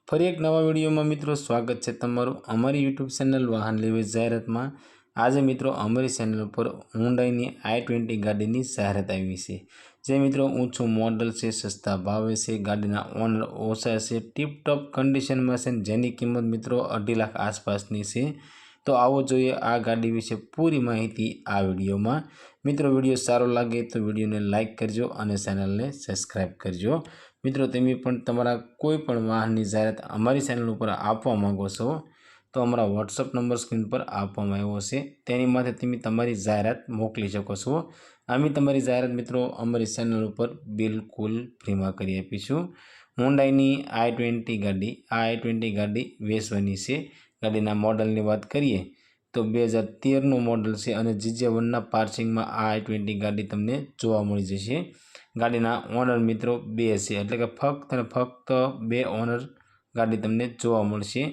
ફરી એક નવા વિડીયોમાં મિત્રો સ્વાગત છે તમારું અમારી યુટ્યુબ ચેનલ વાહન લેવી જાહેરાતમાં। આજે મિત્રો અમારી ચેનલ પર હુન્ડાઈની i20 ગાડીની જાહેરાત આવી છે। જે મિત્રો ઊંચું મોડલ છે, સસ્તા ભાવે છે, ગાડીના ઓનર ઓછા છે, ટીપટોપ કન્ડિશનમાં છે, જેની કિંમત મિત્રો 2.5 લાખ આસપાસની છે। તો આવો જોઈએ આ ગાડી વિશે પૂરી માહિતી આ વિડીયોમાં। મિત્રો વિડીયો સારો લાગે તો વિડીયોને લાઇક કરજો અને ચેનલને સબસ્ક્રાઈબ કરજો। મિત્રો તમે પણ તમારા કોઈ પણ વાહનની જાહેરાત અમારી ચેનલ ઉપર આપવા માંગો છો તો અમારા વોટ્સઅપ નંબર સ્ક્રીન પર આપવામાં આવ્યો છે, તેની માથે તમે તમારી જાહેરાત મોકલી શકો છો। અમે તમારી જાહેરાત મિત્રો અમારી ચેનલ ઉપર બિલકુલ ફ્રીમાં કરી આપીશું। હુન્ડાઈની i20 ગાડી, આ i20 ગાડી વેચવાની છે। ગાડીના મોડલની વાત કરીએ તો 2013નું મોડલ છે અને GJ1ના પાર્સિંગમાં આ i20 ગાડી તમને જોવા મળી જશે। ગાડીના ઓનર મિત્રો 2 છે, એટલે કે ફક્ત અને ફક્ત 2 ઓનર ગાડી તમને જોવા મળશે।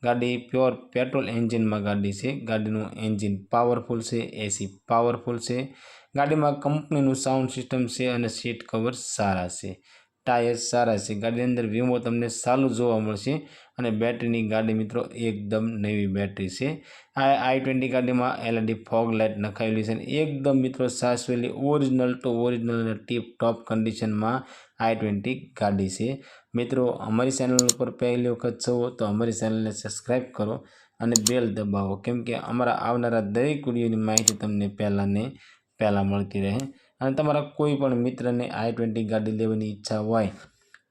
ગાડી પ્યોર પેટ્રોલ એન્જિનમાં ગાડી છે। ગાડીનું એન્જિન પાવરફુલ છે, એસી પાવરફુલ છે। ગાડીમાં કંપનીનું સાઉન્ડ સિસ્ટમ છે અને સીટ કવર સારા છે, ટાયર સારા છે। ગાડીની અંદર વીમો તમને ચાલુ જોવા મળશે અને બેટરીની ગાડી મિત્રો એકદમ નવી બેટરી છે। આ i20 ગાડીમાં LED ફોગ લાઇટ નખાવેલી છે, એકદમ મિત્રો સાચવેલી ઓરિજિનલ ટુ ઓરિજિનલ અને ટીપ ટોપ કન્ડિશનમાં i20 ગાડી છે। મિત્રો અમારી ચેનલ ઉપર પહેલી વખત છો તો અમારી ચેનલને સબસ્ક્રાઈબ કરો અને બેલ દબાવો, કેમ કે અમારા આવનારા દરેક વિડીયોની માહિતી તમને પહેલાં મળતી રહે। અને તમારા કોઈ પણ મિત્રને i20 ગાડી લેવાની ઈચ્છા હોય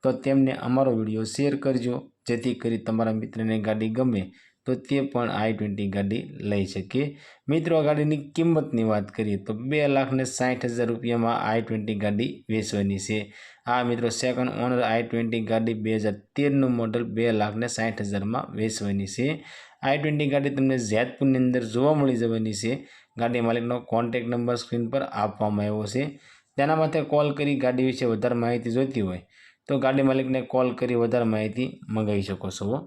તો તેમને અમારો વિડીયો શેર કરજો, જેથી કરી તમારા મિત્રને ગાડી ગમે તો તે પણ i20 ગાડી લઈ શકે। મિત્રો આ ગાડીની કિંમતની વાત કરીએ તો 2,60,000 રૂપિયામાં i20 ગાડી વેચવાની છે। આ મિત્રો સેકન્ડ ઓનર i20 ગાડી 2013નું મોડલ 2,60,000માં વેચવાની છે। i20 ગાડી તમને જેતપુરની અંદર જોવા મળી જવાની છે। ગાડી માલિકનો કોન્ટેક્ટ નંબર સ્ક્રીન પર આપવામાં આવ્યો છે, તેના માથે કોલ કરી ગાડી વિશે વધારે માહિતી જોઈતી હોય તો ગાડી માલિકને કોલ કરી વધારે માહિતી મંગાવી શકો છો।